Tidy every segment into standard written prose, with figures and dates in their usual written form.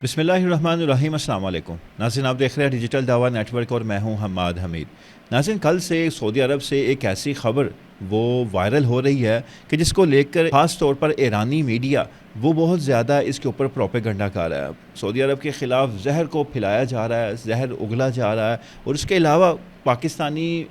بسم اللہ الرحمن الرحیم۔ السلام علیکم ناظرین، آپ دیکھ رہے ہیں ڈیجیٹل دعویٰ نیٹ ورک اور میں ہوں حماد حمید۔ ناظرین، کل سے سعودی عرب سے ایک ایسی خبر وہ وائرل ہو رہی ہے کہ جس کو لے کر خاص طور پر ایرانی میڈیا وہ بہت زیادہ اس کے اوپر پروپیگنڈا کر رہا ہے۔ سعودی عرب کے خلاف زہر کو پھیلایا جا رہا ہے، زہر اگلا جا رہا ہے، اور اس کے علاوہ پاکستانی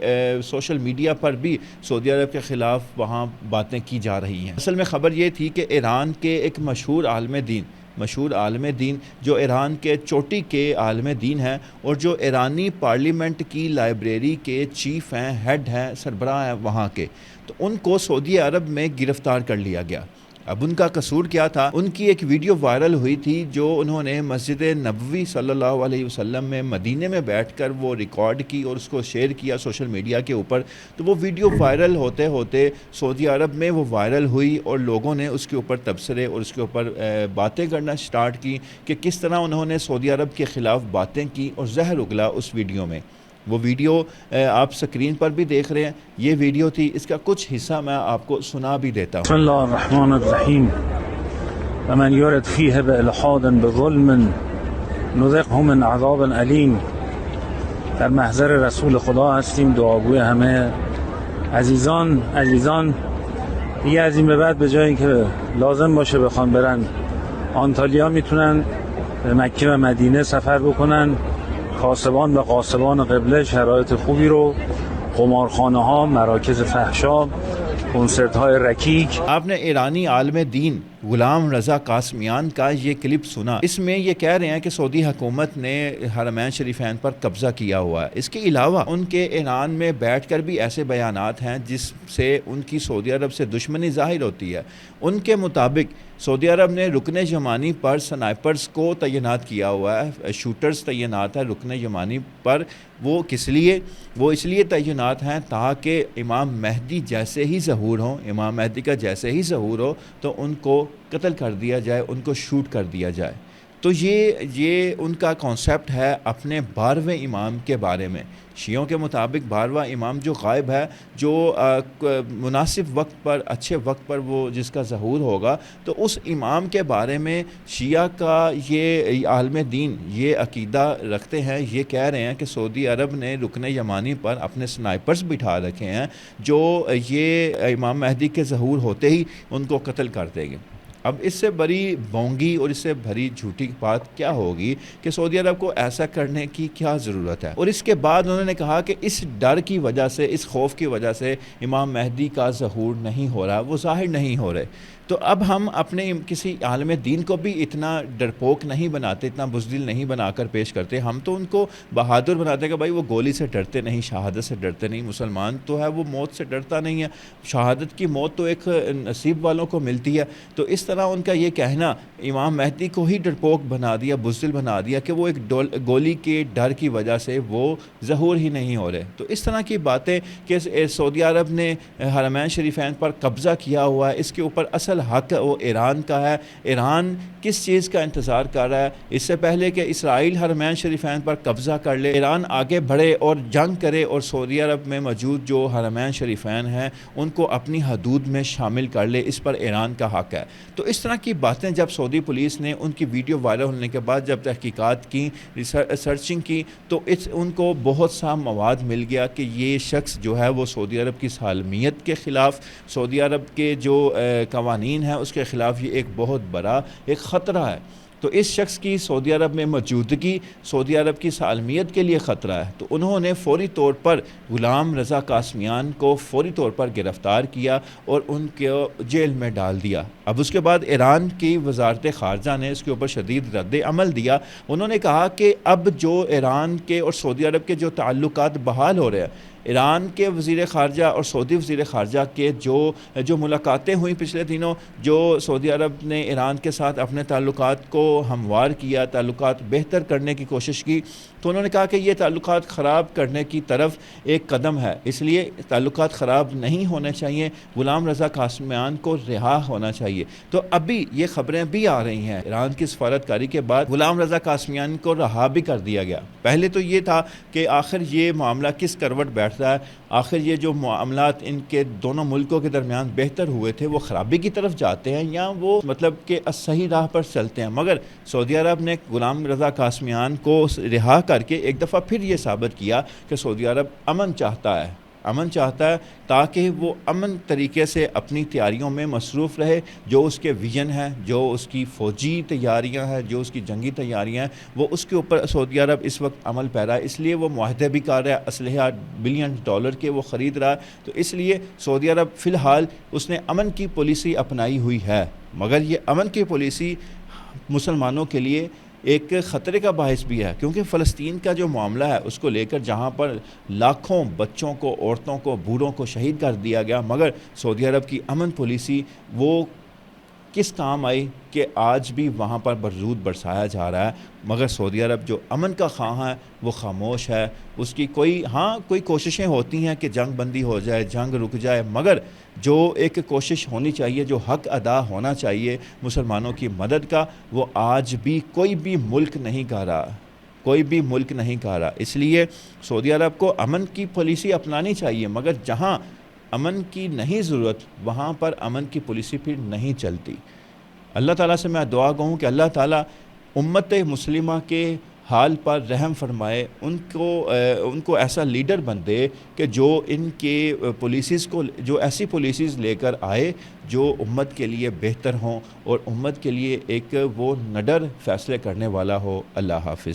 سوشل میڈیا پر بھی سعودی عرب کے خلاف وہاں باتیں کی جا رہی ہیں۔ اصل میں خبر یہ تھی کہ ایران کے ایک مشہور عالم دین جو ایران کے چوٹی کے عالم دین ہیں اور جو ایرانی پارلیمنٹ کی لائبریری کے چیف ہیں، ہیڈ ہیں، سربراہ ہیں وہاں کے، تو ان کو سعودی عرب میں گرفتار کر لیا گیا۔ اب ان کا قصور کیا تھا؟ ان کی ایک ویڈیو وائرل ہوئی تھی جو انہوں نے مسجد نبوی صلی اللہ علیہ وسلم میں مدینے میں بیٹھ کر وہ ریکارڈ کی اور اس کو شیئر کیا سوشل میڈیا کے اوپر۔ تو وہ ویڈیو وائرل ہوتے ہوتے سعودی عرب میں وہ وائرل ہوئی اور لوگوں نے اس کے اوپر تبصرے اور اس کے اوپر باتیں کرنا سٹارٹ کی کہ کس طرح انہوں نے سعودی عرب کے خلاف باتیں کی اور زہر اگلا اس ویڈیو میں۔ وہ ویڈیو آپ سکرین پر بھی دیکھ رہے ہیں، یہ ویڈیو تھی، اس کا کچھ حصہ میں آپ کو سنا بھی دیتا ہوں۔ بسم اللہ الرحمن الرحیم ومن یرد فیہ بإلحاد بظلم نذقه من عذاب علیم۔ در محضر رسول خدا هستیم، دعاگوی همه عزیزان دیگه از این به بعد به جای اینکه لازم باشه بخوان برن آنتالیا میتونن به مکه و مدینه سفر بکنن. کاسبان و قاسبان قبله شرایط خوبی رو، قمارخانه ها، مراکز فحشا، کنسرت های رکیک۔ آپ نے ایرانی عالم دین غلام رضا قاسمیان کا یہ کلپ سنا۔ اس میں یہ کہہ رہے ہیں کہ سعودی حکومت نے حرمین شریفین پر قبضہ کیا ہوا ہے۔ اس کے علاوہ ان کے ایران میں بیٹھ کر بھی ایسے بیانات ہیں جس سے ان کی سعودی عرب سے دشمنی ظاہر ہوتی ہے۔ ان کے مطابق سعودی عرب نے رکن یمانی پر سنائپرز کو تعینات کیا ہوا ہے، شوٹرز تعینات ہے رکن یمانی پر۔ وہ کس لیے؟ وہ اس لیے تعینات ہیں تاکہ امام مہدی جیسے ہی ظہور ہوں، امام مہدی کا جیسے ہی ظہور ہو تو ان کو قتل کر دیا جائے، ان کو شوٹ کر دیا جائے۔ تو یہ ان کا کانسیپٹ ہے اپنے 12ویں امام کے بارے میں۔ شیعوں کے مطابق 12واں امام جو غائب ہے، جو مناسب وقت پر، اچھے وقت پر وہ جس کا ظہور ہوگا، تو اس امام کے بارے میں شیعہ کا یہ عالم دین یہ عقیدہ رکھتے ہیں، یہ کہہ رہے ہیں کہ سعودی عرب نے رکن یمانی پر اپنے سنائپرز بٹھا رکھے ہیں جو یہ امام مہدی کے ظہور ہوتے ہی ان کو قتل کر دیں گے۔ اب اس سے بڑی بونگی اور اس سے بھری جھوٹی بات کیا ہوگی کہ سعودی عرب کو ایسا کرنے کی کیا ضرورت ہے؟ اور اس کے بعد انہوں نے کہا کہ اس ڈر کی وجہ سے، اس خوف کی وجہ سے امام مہدی کا ظہور نہیں ہو رہا، وہ ظاہر نہیں ہو رہے۔ تو اب ہم اپنے کسی عالم دین کو بھی اتنا ڈرپوک نہیں بناتے، اتنا بزدل نہیں بنا کر پیش کرتے۔ ہم تو ان کو بہادر بناتے ہیں کہ بھائی وہ گولی سے ڈرتے نہیں، شہادت سے ڈرتے نہیں۔ مسلمان تو ہے وہ موت سے ڈرتا نہیں ہے، شہادت کی موت تو ایک نصیب والوں کو ملتی ہے۔ تو اس طرح ان کا یہ کہنا امام مہدی کو ہی ڈرپوک بنا دیا، بزدل بنا دیا کہ وہ ایک گولی کے ڈر کی وجہ سے وہ ظہور ہی نہیں ہو رہے۔ تو اس طرح کی باتیں کہ سعودی عرب نے حرمین شریفین پر قبضہ کیا ہوا ہے، اس کے اوپر اصل حق وہ ایران کا ہے۔ ایران کس چیز کا انتظار کر رہا ہے؟ اس سے پہلے کہ اسرائیل حرمین شریفین پر قبضہ کر لے، ایران آگے بڑھے اور جنگ کرے اور سعودی عرب میں موجود جو حرمین شریفین ہیں ان کو اپنی حدود میں شامل کر لے، اس پر ایران کا حق ہے۔ تو اس طرح کی باتیں جب سعودی پولیس نے ان کی ویڈیو وائرل ہونے کے بعد جب تحقیقات کی، سرچنگ کی، تو ان کو بہت سا مواد مل گیا کہ یہ شخص جو ہے وہ سعودی عرب کی سالمیت کے خلاف، سعودی عرب کے جو قوانین ہے اس کے خلاف یہ ایک بہت بڑا ایک خطرہ ہے۔ تو اس شخص کی سعودی عرب میں موجودگی سعودی عرب کی سالمیت کے لیے خطرہ ہے۔ تو انہوں نے فوری طور پر غلام رضا قاسمیان کو فوری طور پر گرفتار کیا اور ان کو جیل میں ڈال دیا۔ اب اس کے بعد ایران کی وزارت خارجہ نے اس کے اوپر شدید رد عمل دیا۔ انہوں نے کہا کہ اب جو ایران کے اور سعودی عرب کے جو تعلقات بحال ہو رہے ہیں، ایران کے وزیر خارجہ اور سعودی وزیر خارجہ کے جو ملاقاتیں ہوئیں پچھلے دنوں، جو سعودی عرب نے ایران کے ساتھ اپنے تعلقات کو ہموار کیا، تعلقات بہتر کرنے کی کوشش کی، تو انہوں نے کہا کہ یہ تعلقات خراب کرنے کی طرف ایک قدم ہے، اس لیے تعلقات خراب نہیں ہونے چاہیے، غلام رضا قاسمیان کو رہا ہونا چاہیے۔ تو ابھی یہ خبریں بھی آ رہی ہیں، ایران کی سفارتکاری کے بعد غلام رضا قاسمیان کو رہا بھی کر دیا گیا۔ پہلے تو یہ تھا کہ آخر یہ معاملہ کس کروٹ بیٹھتا کرتا ہے آخر یہ جو معاملات ان کے دونوں ملکوں کے درمیان بہتر ہوئے تھے وہ خرابی کی طرف جاتے ہیں یا وہ مطلب کہ صحیح راہ پر چلتے ہیں. مگر سعودی عرب نے غلام رضا قاسمیان کو رہا کر کے ایک دفعہ پھر یہ ثابت کیا کہ سعودی عرب امن چاہتا ہے تاکہ وہ امن طریقے سے اپنی تیاریوں میں مصروف رہے. جو اس کے ویژن ہے، جو اس کی فوجی تیاریاں ہیں، جو اس کی جنگی تیاریاں ہیں، وہ اس کے اوپر سعودی عرب اس وقت عمل پیرا ہے. اس لیے وہ معاہدے بھی کر رہا ہے، اسلحہ بلین ڈالر کے وہ خرید رہا ہے. تو اس لیے سعودی عرب فی الحال اس نے امن کی پالیسی اپنائی ہوئی ہے، مگر یہ امن کی پالیسی مسلمانوں کے لیے ایک خطرے کا باعث بھی ہے، کیونکہ فلسطین کا جو معاملہ ہے اس کو لے کر جہاں پر لاکھوں بچوں کو، عورتوں کو، بوڑھوں کو شہید کر دیا گیا، مگر سعودی عرب کی امن پالیسی وہ کس کام آئی کہ آج بھی وہاں پر بارود برسایا جا رہا ہے. مگر سعودی عرب جو امن کا خواہاں ہے وہ خاموش ہے. اس کی کوئی کوششیں ہوتی ہیں کہ جنگ بندی ہو جائے، جنگ رک جائے، مگر جو ایک کوشش ہونی چاہیے، جو حق ادا ہونا چاہیے مسلمانوں کی مدد کا، وہ آج بھی کوئی بھی ملک نہیں کر رہا. اس لیے سعودی عرب کو امن کی پالیسی اپنانی چاہیے، مگر جہاں امن کی نہیں ضرورت وہاں پر امن کی پالیسی پھر نہیں چلتی. اللہ تعالیٰ سے میں دعا گوں کہ اللہ تعالیٰ امت مسلمہ کے حال پر رحم فرمائے، ان کو ایسا لیڈر بن دے کہ جو ان کے پالیسیز کو، جو ایسی پالیسیز لے کر آئے جو امت کے لیے بہتر ہوں اور امت کے لیے ایک وہ نڈر فیصلے کرنے والا ہو. اللہ حافظ.